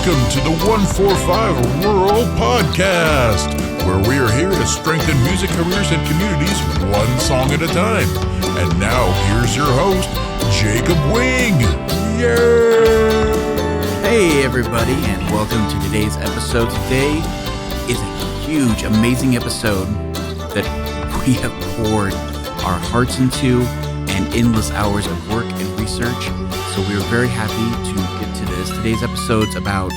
Welcome to the 145 Rural Podcast, where we are here to strengthen music careers and communities one song at a time. And now, here's your host, Jacob Wing. Yay! Hey, everybody, and welcome to today's episode. Today is a huge, amazing episode that we have poured our hearts into and endless hours of work and research. So we are very happy to get to this. Today's episode's about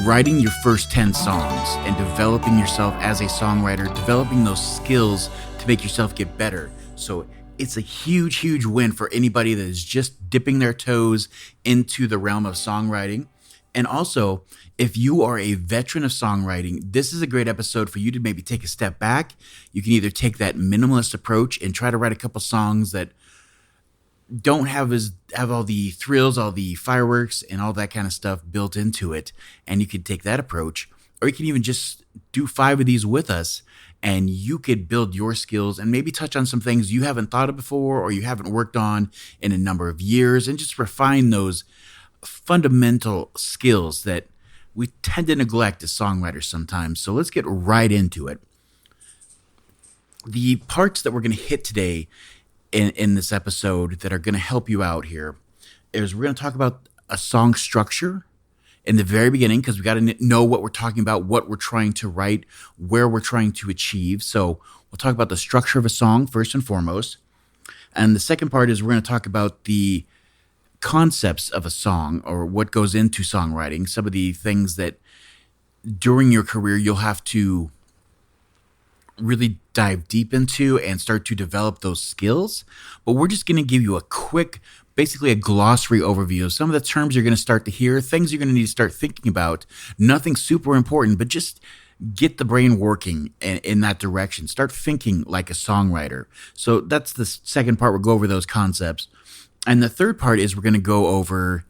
writing your first 10 songs and developing yourself as a songwriter, developing those skills to make yourself get better. So it's a huge, huge win for anybody that is just dipping their toes into the realm of songwriting. And also, if you are a veteran of songwriting, this is a great episode for you to maybe take a step back. You can either take that minimalist approach and try to write a couple songs that don't have all the thrills, all the fireworks, and all that kind of stuff built into it. And you could take that approach, or you can even just do 5 of these with us, and you could build your skills and maybe touch on some things you haven't thought of before or you haven't worked on in a number of years, and just refine those fundamental skills that we tend to neglect as songwriters sometimes. So let's get right into it. The parts that we're going to hit today in this episode that are going to help you out here is we're going to talk about a song structure in the very beginning, because we got to know what we're talking about, what we're trying to write, where we're trying to achieve. So we'll talk about the structure of a song first and foremost. And the second part is we're going to talk about the concepts of a song, or what goes into songwriting, some of the things that during your career you'll have to really dive deep into and start to develop those skills. But we're just going to give you a quick, basically a glossary overview of some of the terms you're going to start to hear, things you're going to need to start thinking about. Nothing super important, but just get the brain working in that direction. Start thinking like a songwriter. So that's the second part. We'll go over those concepts. And the third part is we're going to go over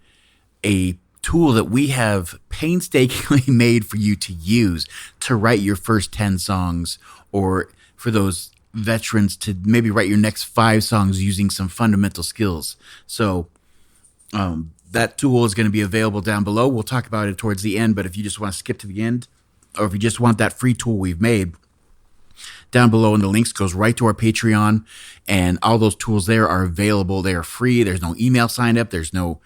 a tool that we have painstakingly made for you to use to write your first 10 songs, or for those veterans to maybe write your next 5 songs using some fundamental skills. So that tool is going to be available down below. We'll talk about it towards the end, but if you just want to skip to the end, or if you just want that free tool we've made, down below in the links goes right to our Patreon, and all those tools there are available. They are free. There's no email sign up. There's no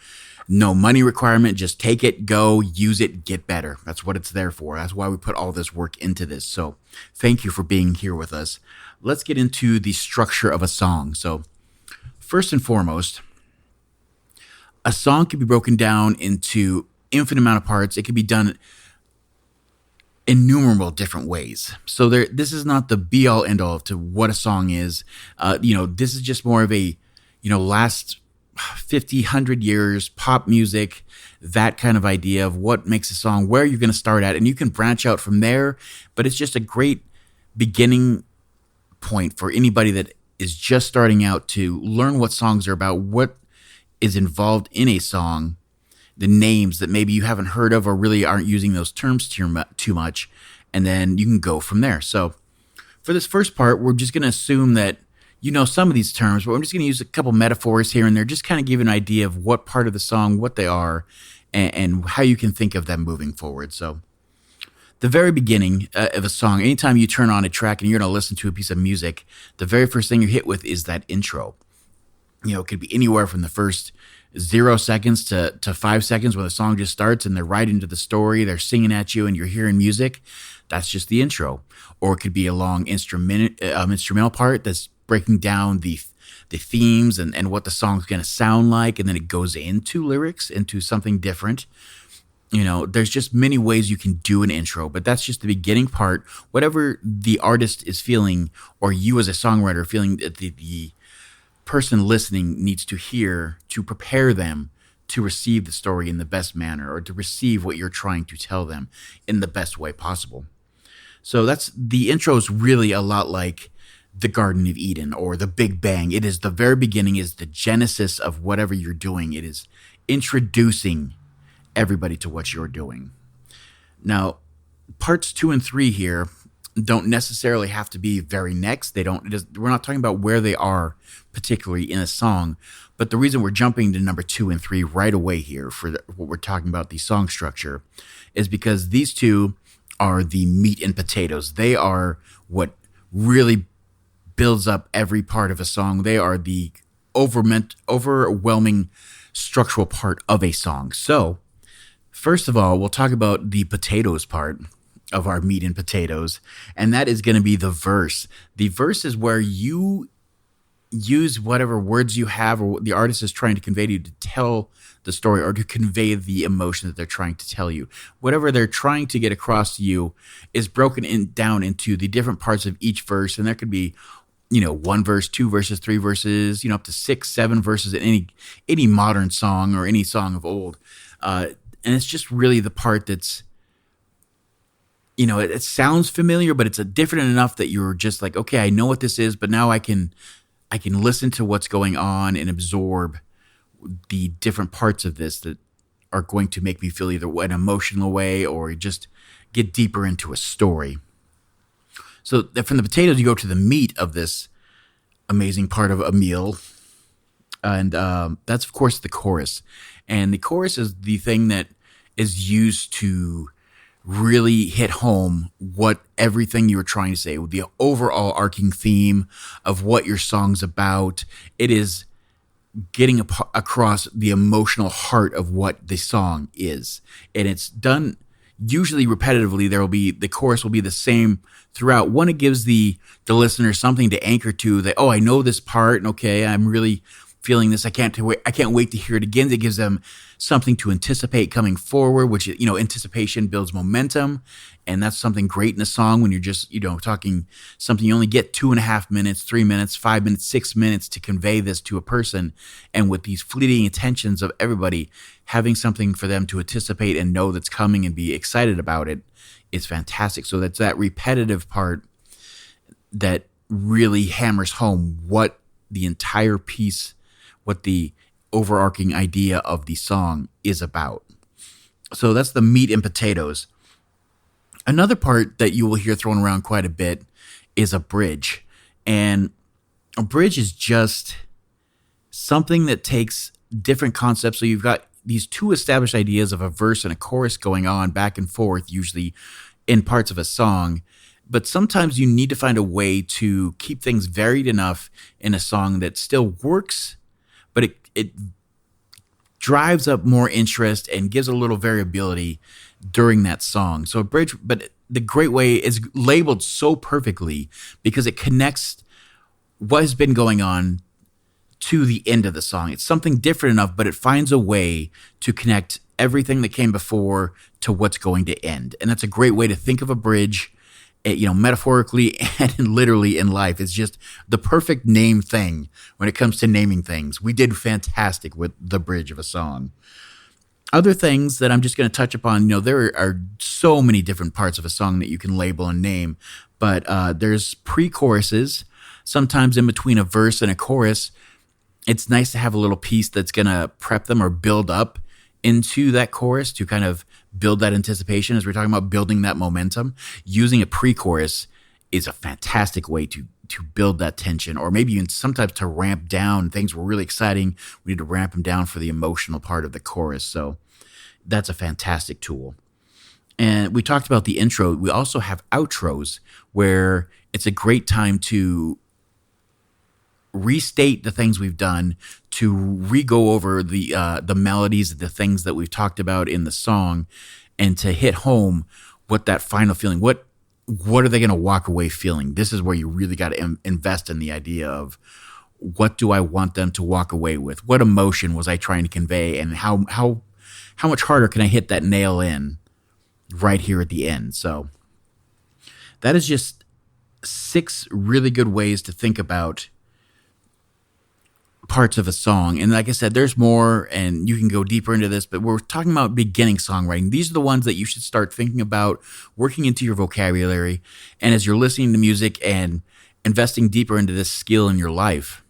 money requirement. Just take it, go, use it, get better. That's what it's there for. That's why we put all this work into this. So thank you for being here with us. Let's get into the structure of a song. So first and foremost, a song can be broken down into infinite amount of parts. It can be done innumerable different ways. So this is not the be all end all to what a song is. This is just more of a, last 50, 100 years, pop music, that kind of idea of what makes a song, where you're going to start at, and you can branch out from there. But it's just a great beginning point for anybody that is just starting out to learn what songs are about, what is involved in a song, the names that maybe you haven't heard of or really aren't using those terms too much, and then you can go from there. So for this first part, we're just going to assume that you know some of these terms, but I'm just going to use a couple metaphors here and there, just kind of give an idea of what part of the song, what they are, and how you can think of them moving forward. So the very beginning of a song, anytime you turn on a track and you're going to listen to a piece of music, the very first thing you're hit with is that intro. It could be anywhere from the first 0 seconds to 5 seconds when the song just starts and they're right into the story, they're singing at you and you're hearing music. That's just the intro. Or it could be a long instrumental part that's breaking down the themes and what the song's going to sound like, and then it goes into lyrics, into something different. There's just many ways you can do an intro, but that's just the beginning part. Whatever the artist is feeling, or you as a songwriter feeling that the person listening needs to hear to prepare them to receive the story in the best manner, or to receive what you're trying to tell them in the best way possible. So the intro is really a lot like the Garden of Eden or the Big Bang. It is the very beginning, is the genesis of whatever you're doing. It is introducing everybody to what you're doing. Now, parts 2 and 3 here don't necessarily have to be very next. We're not talking about where they are particularly in a song, but the reason we're jumping to number 2 and 3 right away here for what we're talking about, the song structure, is because these two are the meat and potatoes. They are what really builds up every part of a song. They are the overwhelming structural part of a song. So, first of all, we'll talk about the potatoes part of our meat and potatoes, and that is going to be the verse. The verse is where you use whatever words you have or the artist is trying to convey to you to tell the story or to convey the emotion that they're trying to tell you. Whatever they're trying to get across to you is broken down into the different parts of each verse, and there could be, 1 verse, 2 verses, 3 verses, up to 6, 7 verses in any modern song or any song of old. And it's just really the part that's, it sounds familiar, but it's different enough that you're just like, okay, I know what this is, but now I can listen to what's going on and absorb the different parts of this that are going to make me feel either an emotional way or just get deeper into a story. So from the potatoes, you go to the meat of this amazing part of a meal. And that's, of course, the chorus. And the chorus is the thing that is used to really hit home what everything you were trying to say, the overall arcing theme of what your song's about. It is getting across the emotional heart of what the song is. And it's done usually repetitively. The chorus will be the same throughout. One, it gives the listener something to anchor to, that, oh, I know this part, and okay, I'm really feeling this. I can't wait to hear it again. It gives them something to anticipate coming forward, which, anticipation builds momentum. And that's something great in a song when you're just, talking something you only get 2.5 minutes, 3 minutes, 5 minutes, 6 minutes to convey this to a person. And with these fleeting attentions of everybody, having something for them to anticipate and know that's coming and be excited about it is fantastic. So that's that repetitive part that really hammers home what the entire piece, what the overarching idea of the song is about. So that's the meat and potatoes. Another part that you will hear thrown around quite a bit is a bridge. And a bridge is just something that takes different concepts. So you've got these two established ideas of a verse and a chorus going on back and forth, usually in parts of a song. But sometimes you need to find a way to keep things varied enough in a song that still works, but it drives up more interest and gives a little variability during that song. So a bridge, but the great way is labeled so perfectly because it connects what has been going on to the end of the song. It's something different enough, but it finds a way to connect everything that came before to what's going to end. And that's a great way to think of a bridge, metaphorically and literally in life. It's just the perfect name thing when it comes to naming things. We did fantastic with the bridge of a song. Other things that I'm just going to touch upon, there are so many different parts of a song that you can label and name, but there's pre-choruses. Sometimes in between a verse and a chorus, it's nice to have a little piece that's going to prep them or build up into that chorus to kind of build that anticipation. As we're talking about building that momentum, using a pre-chorus is a fantastic way to build that tension, or maybe even sometimes to ramp down. Things were really exciting. We need to ramp them down for the emotional part of the chorus. So that's a fantastic tool. And we talked about the intro. We also have outros where it's a great time to restate the things we've done, to re-go over the melodies, the things that we've talked about in the song, and to hit home what that final feeling, what are they going to walk away feeling? This is where you really got to invest in the idea of what do I want them to walk away with? What emotion was I trying to convey, and how much harder can I hit that nail in right here at the end? So that is just 6 really good ways to think about parts of a song. And like I said, there's more, and you can go deeper into this, but we're talking about beginning songwriting. These are the ones that you should start thinking about working into your vocabulary. And as you're listening to music and investing deeper into this skill in your life,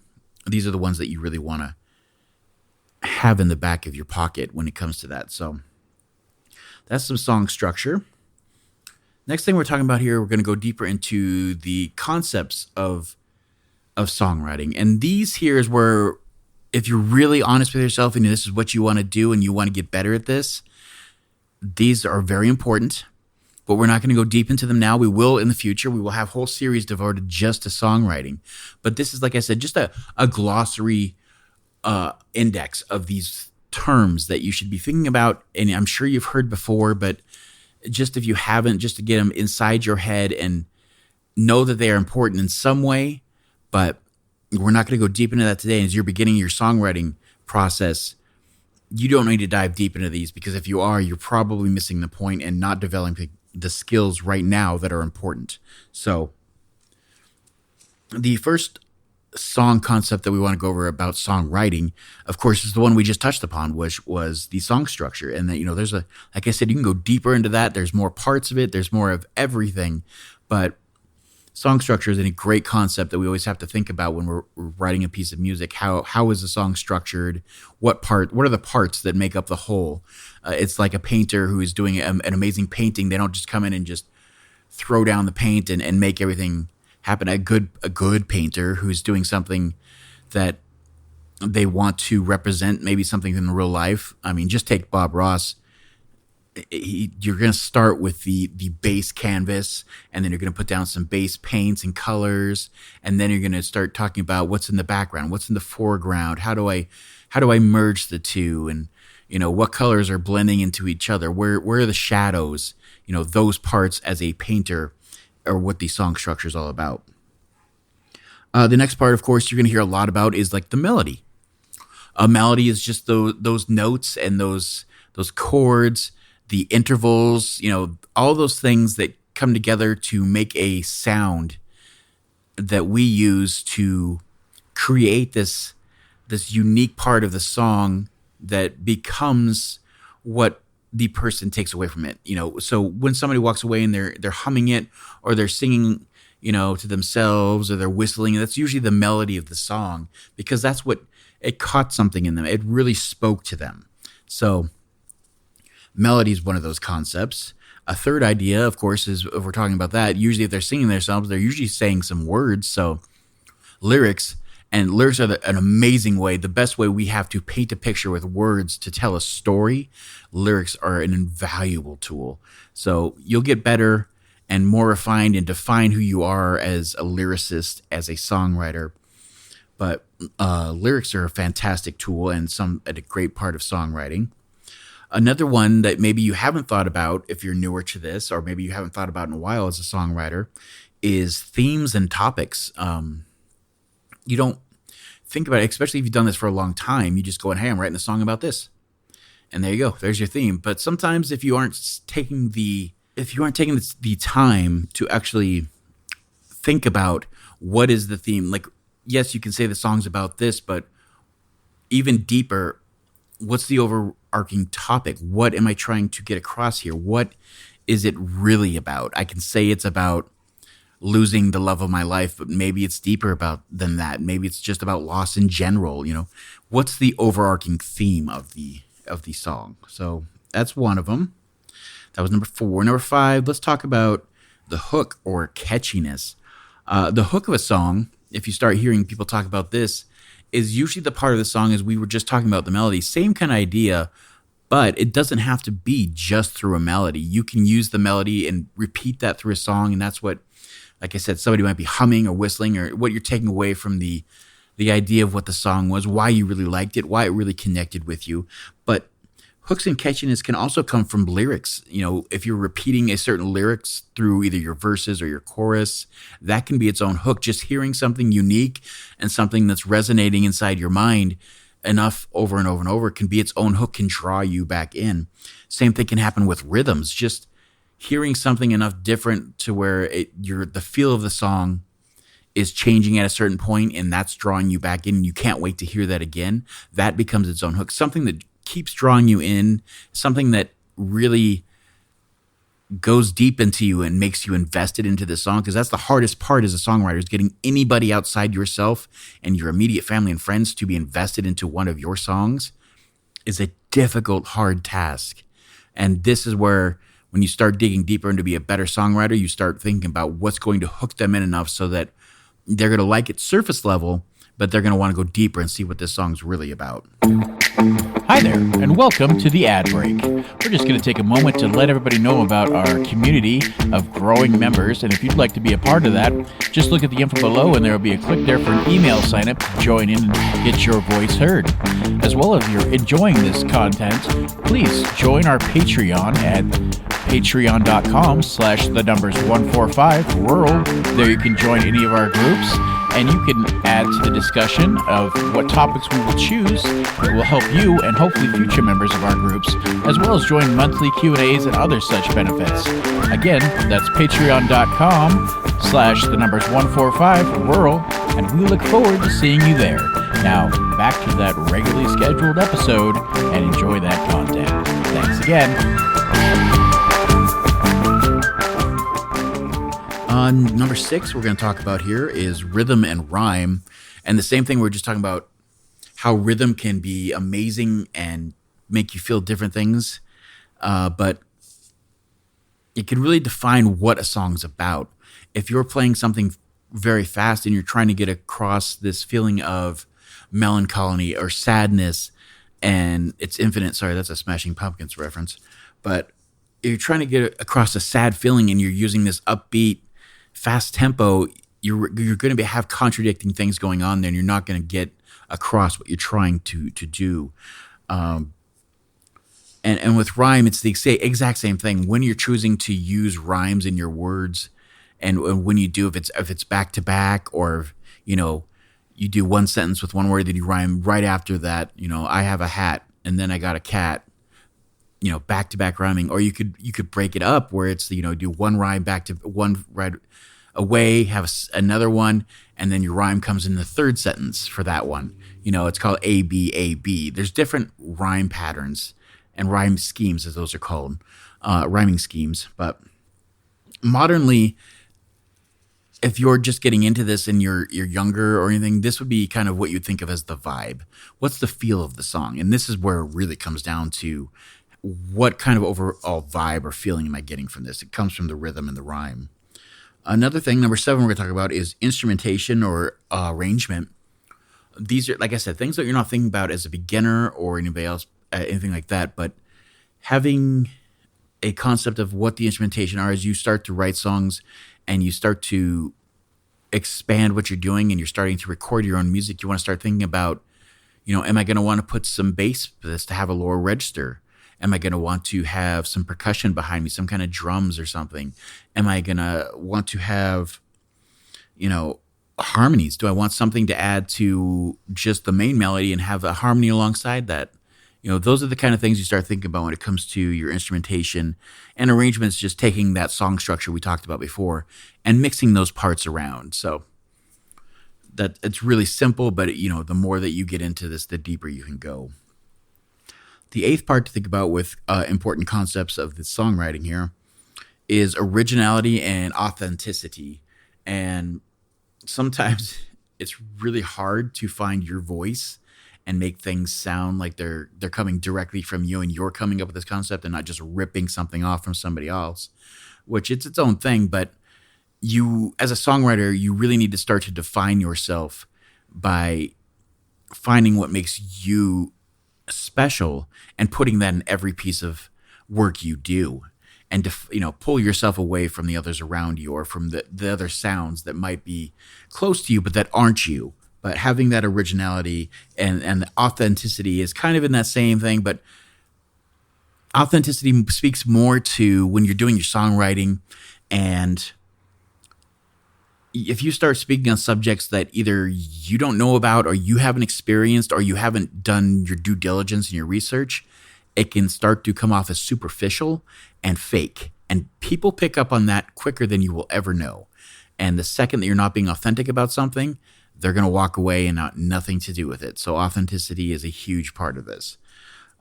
these are the ones that you really want to have in the back of your pocket when it comes to that. So that's some song structure. Next thing we're talking about here, we're going to go deeper into the concepts of songwriting. And these here is where, if you're really honest with yourself and this is what you want to do and you want to get better at this, these are very important. But we're not going to go deep into them now. We will in the future. We will have whole series devoted just to songwriting. But this is, like I said, just a glossary index of these terms that you should be thinking about. And I'm sure you've heard before, but just if you haven't, just to get them inside your head and know that they are important in some way. But we're not going to go deep into that today. As you're beginning your songwriting process, you don't need to dive deep into these, because if you are, you're probably missing the point and not developing the skills right now that are important. So the first song concept that we want to go over about songwriting, of course, is the one we just touched upon, which was the song structure. And that, there's like I said, you can go deeper into that. There's more parts of it. There's more of everything. But song structure is a great concept that we always have to think about when we're writing a piece of music. How is the song structured? What are the parts that make up the whole? It's like a painter who is doing an amazing painting. They don't just come in and just throw down the paint and make everything happen. A good painter who's doing something that they want to represent, maybe something in real life. I mean, just take Bob Ross. You're going to start with the base canvas, and then you're going to put down some base paints and colors, and then you're going to start talking about what's in the background, what's in the foreground, how do I merge the two, and what colors are blending into each other, where are the shadows, those parts as a painter are what the song structure is all about. The next part, of course, you're going to hear a lot about is like the melody. A melody is just those notes and those chords, the intervals, all those things that come together to make a sound that we use to create this unique part of the song that becomes what the person takes away from it. So when somebody walks away and they're humming it, or they're singing, to themselves, or they're whistling, that's usually the melody of the song, because that's what it caught something in them. It really spoke to them. So melody is one of those concepts. A third idea, of course, is if we're talking about that, usually if they're singing themselves, they're usually saying some words. So lyrics are an amazing way, the best way we have to paint a picture with words to tell a story. Lyrics are an invaluable tool. So you'll get better and more refined and define who you are as a lyricist, as a songwriter. But lyrics are a fantastic tool and a great part of songwriting. Another one that maybe you haven't thought about if you're newer to this, or maybe you haven't thought about in a while as a songwriter, is themes and topics. You don't think about it, especially if you've done this for a long time. You just go, hey, I'm writing a song about this. And there you go. There's your theme. But sometimes if you aren't taking the time to actually think about what is the theme, like, yes, you can say the song's about this, but even deeper, what's the overarching topic? What am I trying to get across here? What is it really about? I can say it's about losing the love of my life, but maybe it's deeper than that. Maybe it's just about loss in general. What's the overarching theme of the song? So that's one of them. That was number 4. Number 5, let's talk about the hook, or catchiness. The hook of a song, if you start hearing people talk about this, is usually the part of the song, as we were just talking about the melody. Same kind of idea, but it doesn't have to be just through a melody. You can use the melody and repeat that through a song, and that's what, like I said, somebody might be humming or whistling, or what you're taking away from the idea of what the song was, why you really liked it, why it really connected with you. But hooks and catchiness can also come from lyrics. If you're repeating a certain lyrics through either your verses or your chorus, that can be its own hook. Just hearing something unique and something that's resonating inside your mind enough over and over and over can be its own hook, can draw you back in. Same thing can happen with rhythms. Just hearing something enough different to where the feel of the song is changing at a certain point, and that's drawing you back in, and you can't wait to hear that again. That becomes its own hook. Something that keeps drawing you in, something that really goes deep into you and makes you invested into the song, because that's the hardest part as a songwriter, is getting anybody outside yourself and your immediate family and friends to be invested into one of your songs is a difficult, hard task. And this is where when you start digging deeper into be a better songwriter, you start thinking about what's going to hook them in enough so that they're going to like it surface level, but they're going to want to go deeper and see what this song's really about. Hi there, and welcome to the ad break. We're just going to take a moment to let everybody know about our community of growing members, and if you'd like to be a part of that, just look at the info below, and there will be a click there for an email sign-up to join in and get your voice heard. As well, if you're enjoying this content, please join our Patreon at patreon.com/145rural. There you can join any of our groups, and you can add to the discussion of what topics we will choose that will help you and hopefully future members of our groups, as well as join monthly Q&As and other such benefits. Again, that's patreon.com/145rural, and we look forward to seeing you there. Now, back to that regularly scheduled episode, and enjoy that content. Thanks again. Number 6 we're going to talk about here is rhythm and rhyme. And the same thing, we're just talking about how rhythm can be amazing and make you feel different things. But it can really define what a song's about. If you're playing something very fast and you're trying to get across this feeling of melancholy or sadness, and it's infinite. Sorry, that's a Smashing Pumpkins reference. But if you're trying to get across a sad feeling and you're using this upbeat, fast tempo, you're going to have contradicting things going on there, and you're not going to get across what you're trying to do. And with rhyme, it's the exact same thing. When you're choosing to use rhymes in your words, and when you do, if it's back to back, or you do one sentence with one word, then you rhyme right after that. I have a hat, and then I got a cat. Back to back rhyming, or you could break it up where it's do one rhyme back to one right away, have another one, and then your rhyme comes in the third sentence for that one. It's called A B A B. There's different rhyme patterns and rhyme schemes, as those are called, rhyming schemes. But modernly, if you're just getting into this and you're younger or anything, this would be kind of what you think of as the vibe. What's the feel of the song? And this is where it really comes down to what kind of overall vibe or feeling am I getting from this? It comes from the rhythm and the rhyme. Another thing, number 7, we're going to talk about is instrumentation or arrangement. These are, like I said, things that you're not thinking about as a beginner or anybody else, anything like that, but having a concept of what the instrumentation are as you start to write songs and you start to expand what you're doing and you're starting to record your own music, you want to start thinking about, am I going to want to put some bass for this to have a lower register? Am I going to want to have some percussion behind me, some kind of drums or something? Am I going to want to have, harmonies? Do I want something to add to just the main melody and have a harmony alongside that? Those are the kind of things you start thinking about when it comes to your instrumentation, and arrangements, just taking that song structure we talked about before and mixing those parts around. So that it's really simple, but the more that you get into this, the deeper you can go. The 8th part to think about with important concepts of the songwriting here is originality and authenticity. And sometimes it's really hard to find your voice and make things sound like they're coming directly from you and you're coming up with this concept and not just ripping something off from somebody else, which it's its own thing. But you, as a songwriter, you really need to start to define yourself by finding what makes you special and putting that in every piece of work you do, and to pull yourself away from the others around you or from the other sounds that might be close to you but that aren't you. But having that originality and the authenticity is kind of in that same thing, but authenticity speaks more to when you're doing your songwriting. And if you start speaking on subjects that either you don't know about or you haven't experienced or you haven't done your due diligence and your research, it can start to come off as superficial and fake. And people pick up on that quicker than you will ever know. And the second that you're not being authentic about something, they're going to walk away and nothing to do with it. So authenticity is a huge part of this.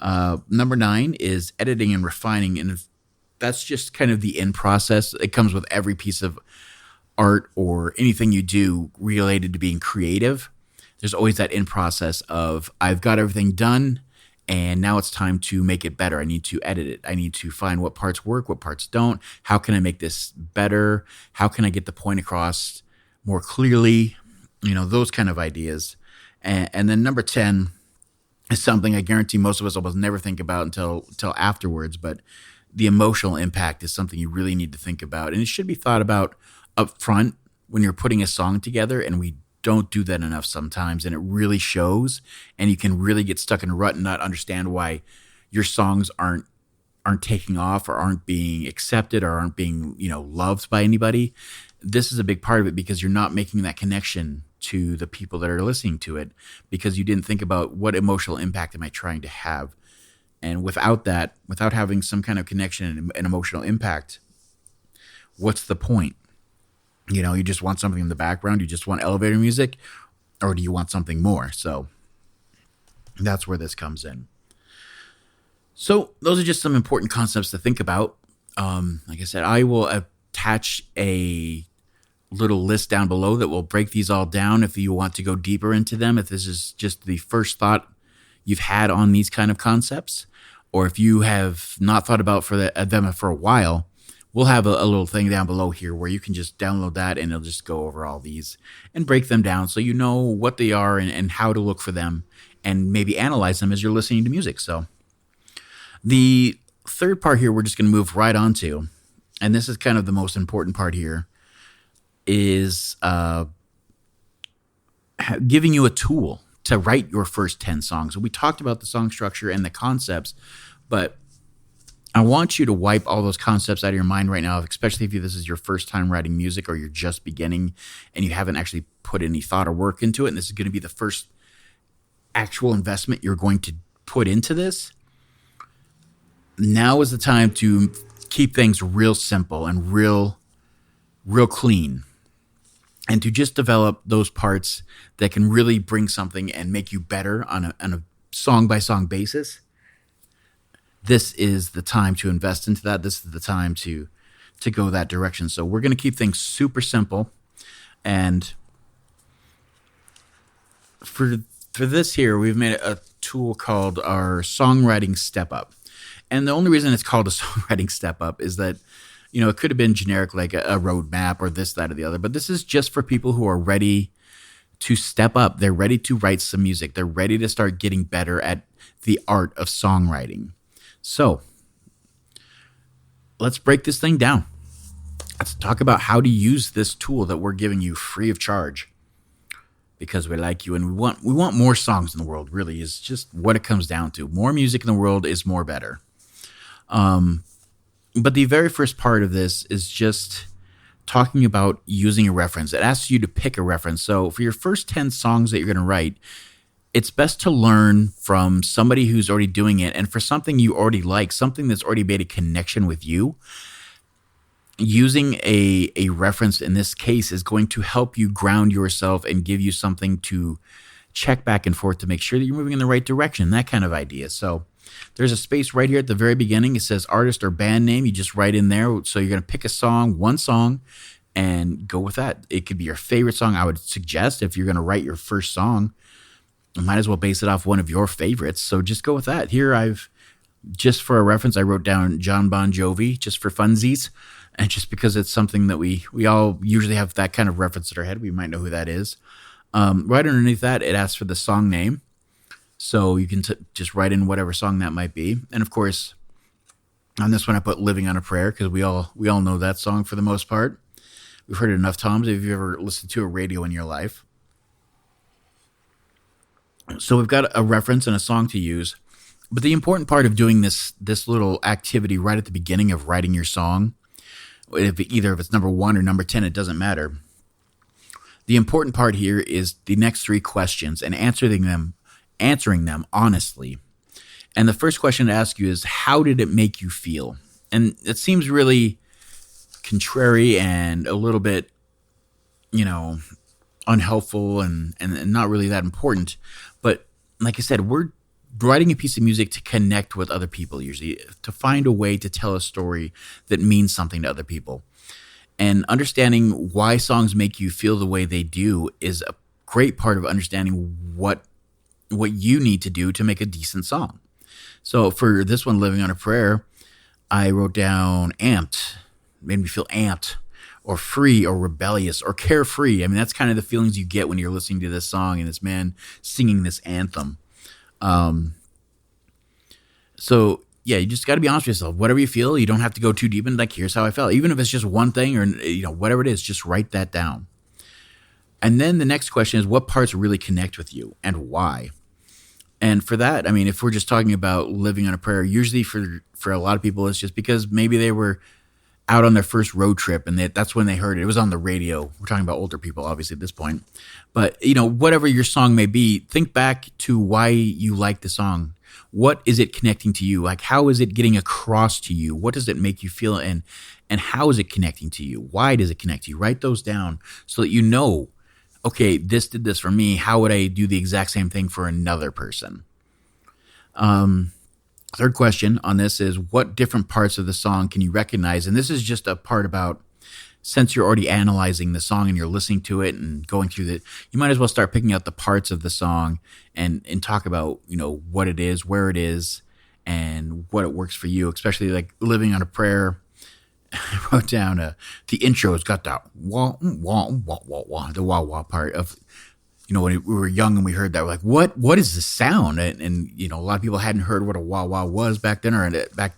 Number 9 is editing and refining. And that's just kind of the end process. It comes with every piece of art or anything you do related to being creative. There's always that end process of I've got everything done And now it's time to make it better. I need to edit it. I need to find what parts work, what parts don't. How can I make this better? How can I get the point across more clearly? Those kind of ideas. And then number 10 is something I guarantee most of us almost never think about until afterwards. But the emotional impact is something you really need to think about. And it should be thought about up front when you're putting a song together, and we don't do that enough sometimes, and it really shows, and you can really get stuck in a rut and not understand why your songs aren't taking off or aren't being accepted or aren't being, loved by anybody. This is a big part of it because you're not making that connection to the people that are listening to it because you didn't think about what emotional impact am I trying to have. And without that, without having some kind of connection and emotional impact, what's the point? You just want something in the background. You just want elevator music, or do you want something more? So that's where this comes in. So those are just some important concepts to think about. Like I said, I will attach a little list down below that will break these all down if you want to go deeper into them. If this is just the first thought you've had on these kind of concepts, or if you have not thought about them for a while, we'll have a little thing down below here where you can just download that and it'll just go over all these and break them down so you know what they are and how to look for them and maybe analyze them as you're listening to music. So the third part here we're just going to move right on to, and this is kind of the most important part here, is giving you a tool to write your first 10 songs. So we talked about the song structure and the concepts, but I want you to wipe all those concepts out of your mind right now, especially if this is your first time writing music or you're just beginning and you haven't actually put any thought or work into it. And this is going to be the first actual investment you're going to put into this. Now is the time to keep things real simple and real clean, and to just develop those parts that can really bring something and make you better on a song-by-song basis. This is the time to invest into that. This is the time to go that direction. So we're going to keep things super simple. And for this here, we've made a tool called our Songwriting Step Up. And the only reason it's called a Songwriting Step Up is that, it could have been generic like a roadmap or this, that, or the other. But this is just for people who are ready to step up. They're ready to write some music. They're ready to start getting better at the art of songwriting. So let's break this thing down. Let's talk about how to use this tool that we're giving you free of charge because we like you and we want more songs in the world, really is just what it comes down to. More music in the world is more better. But the very first part of this is just talking about using a reference. It asks you to pick a reference. So for your first 10 songs that you're going to write, it's best to learn from somebody who's already doing it, and for something you already like, something that's already made a connection with you. Using a reference in this case is going to help you ground yourself and give you something to check back and forth to make sure that you're moving in the right direction, that kind of idea. So there's a space right here at the very beginning. It says artist or band name. You just write in there. So you're going to pick one song, and go with that. It could be your favorite song. I would suggest if you're going to write your first song, you might as well base it off one of your favorites. So just go with that. Here just for a reference, I wrote down John Bon Jovi just for funsies. And just because it's something that we all usually have that kind of reference in our head, we might know who that is. Right underneath that, it asks for the song name. So you can just write in whatever song that might be. And of course, on this one, I put Living on a Prayer because we all know that song for the most part. We've heard it enough times if you've ever listened to a radio in your life. So we've got a reference and a song to use. But the important part of doing this little activity right at the beginning of writing your song, if it's number 1 or number 10, it doesn't matter. The important part here is the next 3 questions and answering them honestly. And the first question to ask you is, how did it make you feel? And it seems really contrary and a little bit, unhelpful and not really that important. But like I said, we're writing a piece of music to connect with other people, usually to find a way to tell a story that means something to other people. And understanding why songs make you feel the way they do is a great part of understanding what you need to do to make a decent song. So for this one, Living on a Prayer, I wrote down amped, made me feel amped, or free, or rebellious, or carefree. I mean, that's kind of the feelings you get when you're listening to this song and this man singing this anthem. So yeah, you just got to be honest with yourself. Whatever you feel, you don't have to go too deep in. Like, here's how I felt. Even if it's just one thing, or whatever it is, just write that down. And then the next question is, what parts really connect with you and why? And for that, I mean, if we're just talking about living on a prayer, usually for a lot of people, it's just because maybe they were out on their first road trip and that's when they heard it. It was on the radio. We're talking about older people, obviously, at this point. But, whatever your song may be, think back to why you like the song. What is it connecting to you? Like, how is it getting across to you? What does it make you feel? And how is it connecting to you? Why does it connect to you? Write those down so that you know, okay, this did this for me. How would I do the exact same thing for another person? Third question on this is, what different parts of the song can you recognize? And this is just a part about, since you're already analyzing the song and you're listening to it and going through it, you might as well start picking out the parts of the song and talk about, what it is, where it is, and what it works for you, especially like Living on a Prayer. I wrote down the intro has got that wah, wah, wah, wah, wah, the wah, wah part of, when we were young and we heard that, we're like, what is the sound? And a lot of people hadn't heard what a wah wah was back then, or not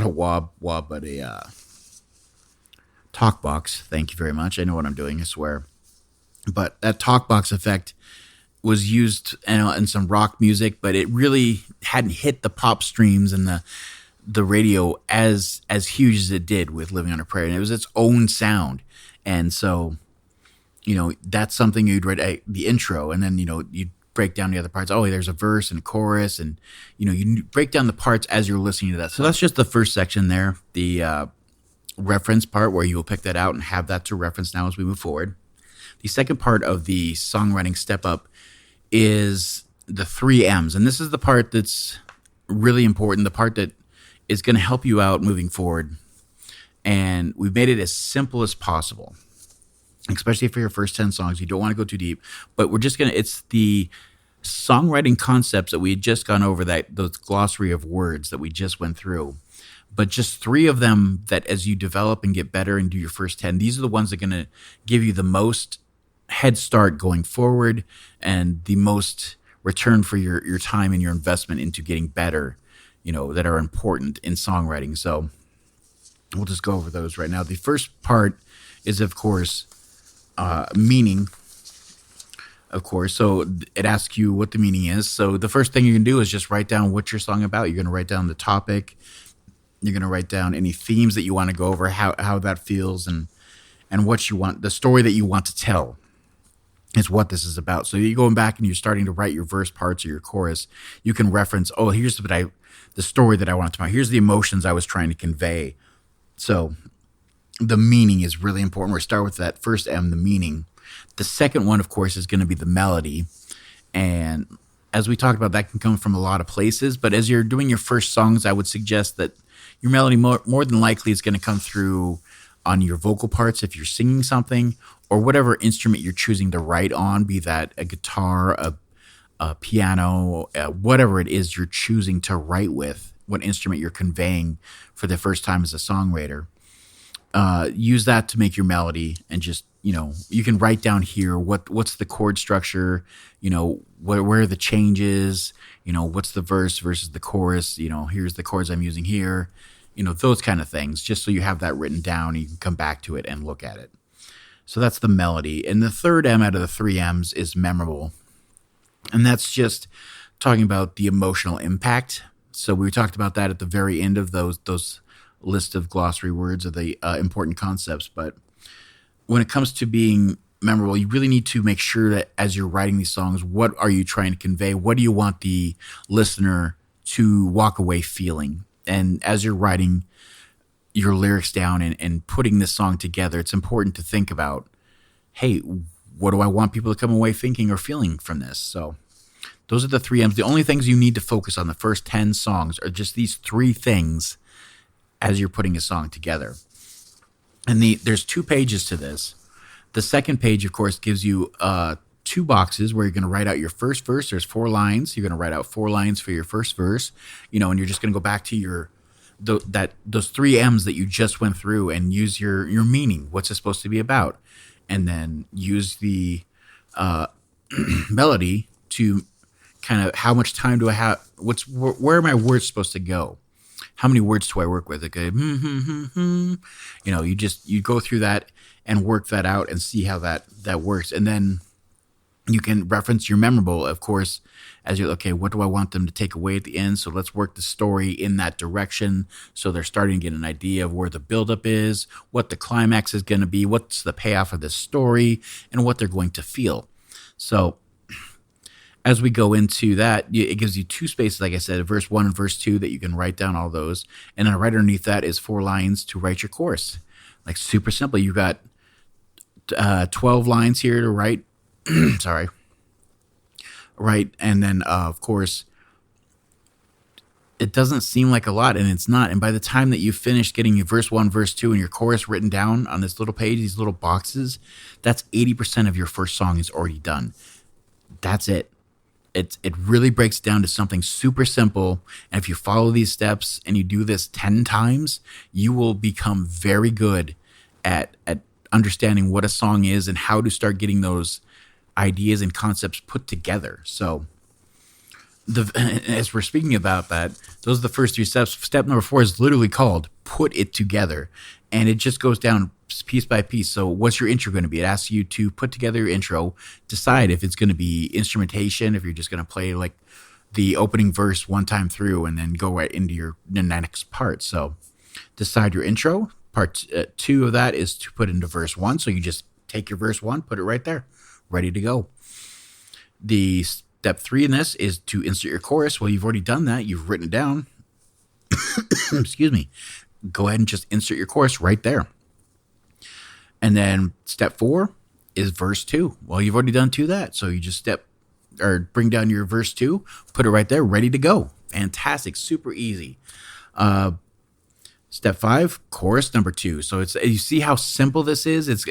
a wah wah, but a talk box. Thank you very much. I know what I'm doing, I swear. But that talk box effect was used in some rock music, but it really hadn't hit the pop streams and the radio as huge as it did with Living on a Prayer. And it was its own sound. And so, that's something you'd write the intro, and then, you'd break down the other parts. Oh, there's a verse and a chorus, and, you break down the parts as you're listening to that. So that's just the first section there, the reference part, where you will pick that out and have that to reference now as we move forward. The second part of the songwriting step up is the 3 M's. And this is the part that's really important, the part that is going to help you out moving forward. And we've made it as simple as possible, especially for your first 10 songs. You don't want to go too deep, but it's the songwriting concepts that we had just gone over, those glossary of words that we just went through. But just 3 of them that, as you develop and get better and do your first 10, these are the ones that are going to give you the most head start going forward and the most return for your time and your investment into getting better, that are important in songwriting. So we'll just go over those right now. The first part is, of course, meaning, of course. So it asks you what the meaning is. So the first thing you can do is just write down what your song about. You're going to write down the topic. You're going to write down any themes that you want to go over, how that feels, and what you want, the story that you want to tell is what this is about. So you're going back and you're starting to write your verse parts or your chorus. You can reference, here's the story that I want to tell. Here's the emotions I was trying to convey. So the meaning is really important. We're start with that first M, the meaning. The second one, of course, is going to be the melody. And as we talked about, that can come from a lot of places. But as you're doing your first songs, I would suggest that your melody more than likely is going to come through on your vocal parts if you're singing something, or whatever instrument you're choosing to write on, be that a guitar, a piano, whatever it is you're choosing to write with, what instrument you're conveying for the first time as a songwriter. Use that to make your melody, and just, you can write down here what's the chord structure, where are the changes, what's the verse versus the chorus, here's the chords I'm using here, those kind of things, just so you have that written down and you can come back to it and look at it. So that's the melody. And the third M out of the 3 M's is memorable. And that's just talking about the emotional impact. So we talked about that at the very end of those list of glossary words of the important concepts. But when it comes to being memorable, you really need to make sure that as you're writing these songs, what are you trying to convey? What do you want the listener to walk away feeling? And as you're writing your lyrics down and putting this song together, it's important to think about, hey, what do I want people to come away thinking or feeling from this? So those are the 3 M's. The only things you need to focus on the first 10 songs are just these 3 things as you're putting a song together. And there's 2 pages to this. The second page, of course, gives you 2 two boxes where you're going to write out your first verse. There's 4 lines. You're going to write out 4 lines for your first verse, and you're just going to go back to those 3 M's that you just went through and use your meaning. What's it supposed to be about? And then use the melody to kind of, how much time do I have? Where are my words supposed to go? How many words do I work with? Okay, you go through that and work that out and see how that works. And then you can reference your memorable, of course, as you're, okay, what do I want them to take away at the end? So let's work the story in that direction. So they're starting to get an idea of where the buildup is, what the climax is going to be, what's the payoff of this story, and what they're going to feel. So as we go into that, it gives you 2 spaces, like I said, verse 1 and verse 2, that you can write down all those. And then right underneath that is 4 lines to write your chorus. Like, super simple. You got 12 lines here to write. Sorry. Right. And then, of course, it doesn't seem like a lot, and it's not. And by the time that you finish getting your verse 1, verse 2, and your chorus written down on this little page, these little boxes, that's 80% of your first song is already done. That's it. It really breaks down to something super simple. And if you follow these steps and you do this 10 times, you will become very good at understanding what a song is and how to start getting those ideas and concepts put together. So as we're speaking about that, those are the first 3 steps. Step number 4 is literally called put it together. And it just goes down piece by piece. So what's your intro going to be? It asks you to put together your intro, decide if it's going to be instrumentation, if you're just going to play like the opening verse one time through and then go right into the next part. So decide your intro. Part 2 of that is to put into verse 1. So you just take your verse 1, put it right there, ready to go. The step 3 in this is to insert your chorus. Well, you've already done that. You've written it down. Excuse me. Go ahead and just insert your chorus right there. And then step 4 is verse 2. Well, you've already done 2 of that. So you just bring down your verse 2, put it right there, ready to go. Fantastic. Super easy. Step 5, chorus number 2. So you see how simple this is? It's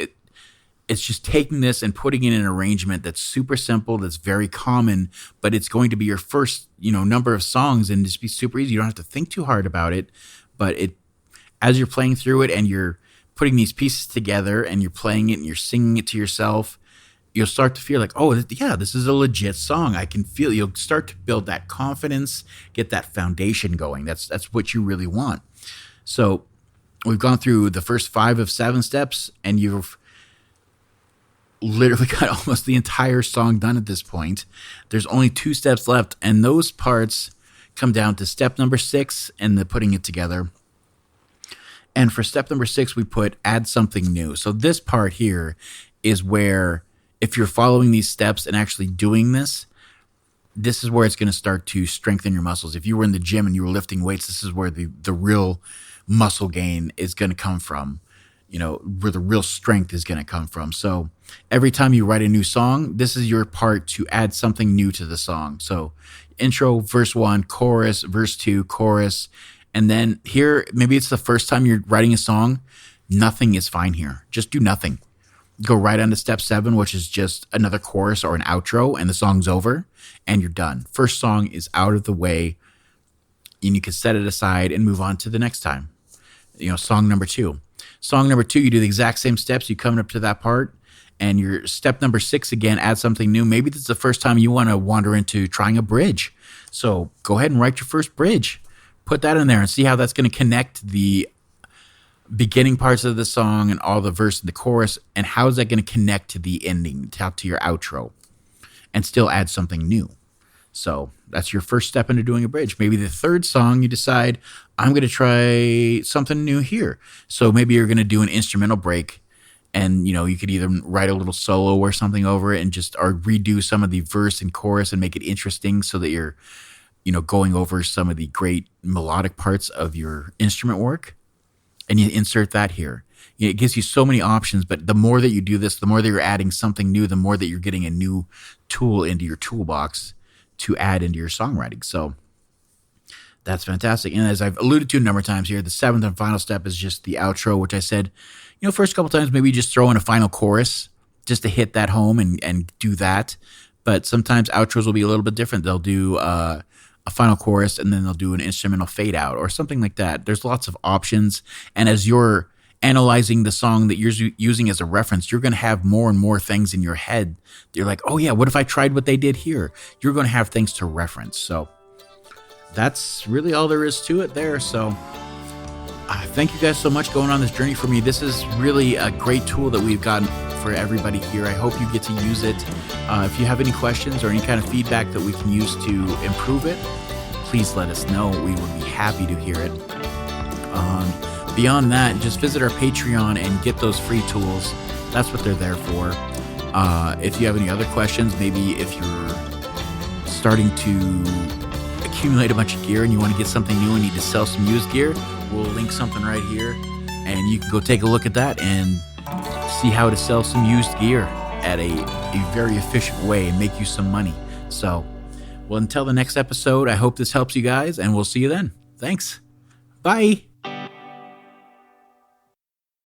just taking this and putting it in an arrangement that's super simple, that's very common, but it's going to be your first, number of songs, and just be super easy. You don't have to think too hard about it, but as you're playing through it and you're putting these pieces together and you're playing it and you're singing it to yourself, you'll start to feel like, oh, yeah, this is a legit song. I can feel. You'll start to build that confidence, get that foundation going. That's what you really want. So we've gone through the first 5 of 7 steps, and you've literally got almost the entire song done at this point. There's only 2 steps left, and those parts come down to step number 6 and the putting it together. And for step number 6, we put add something new. So this part here is where, if you're following these steps and actually doing this is where it's going to start to strengthen your muscles. If you were in the gym and you were lifting weights, this is where the real muscle gain is going to come from, where the real strength is going to come from. So every time you write a new song, this is your part to add something new to the song. So intro, verse 1, chorus, verse 2, chorus. And then here, maybe it's the first time you're writing a song. Nothing is fine here. Just do nothing. Go right on to step 7, which is just another chorus or an outro, and the song's over, and you're done. First song is out of the way, and you can set it aside and move on to the next time. Song number 2. Song number 2, you do the exact same steps. You come up to that part, and your step number 6, again, add something new. Maybe this is the first time you want to wander into trying a bridge. So go ahead and write your first bridge. Put that in there and see how that's going to connect the beginning parts of the song and all the verse and the chorus, and how is that going to connect to the ending, to your outro, and still add something new. So that's your first step into doing a bridge. Maybe the third song, you decide, I'm going to try something new here. So maybe you're going to do an instrumental break, and you could either write a little solo or something over it and or redo some of the verse and chorus and make it interesting so that you're going over some of the great melodic parts of your instrument work, and you insert that here. It gives you so many options, but the more that you do this, the more that you're adding something new, the more that you're getting a new tool into your toolbox to add into your songwriting. So that's fantastic. And as I've alluded to a number of times here, the 7th and final step is just the outro, which I said, first couple times, maybe just throw in a final chorus just to hit that home and do that. But sometimes outros will be a little bit different. They'll do a final chorus and then they'll do an instrumental fade out or something like that. There's lots of options. And as you're analyzing the song that you're using as a reference, you're going to have more and more things in your head. You're like, oh yeah, what if I tried what they did here? You're going to have things to reference. So that's really all there is to it there. So thank you guys so much going on this journey for me. This is really a great tool that we've gotten for everybody here. I hope you get to use it. If you have any questions or any kind of feedback that we can use to improve it, please let us know. We would be happy to hear it. Beyond that, just visit our Patreon and get those free tools. That's what they're there for. If you have any other questions, maybe if you're starting to accumulate a bunch of gear and you want to get something new and need to sell some used gear, we'll link something right here and you can go take a look at that and see how to sell some used gear at a very efficient way and make you some money. So, well, until the next episode, I hope this helps you guys and we'll see you then. Thanks. Bye.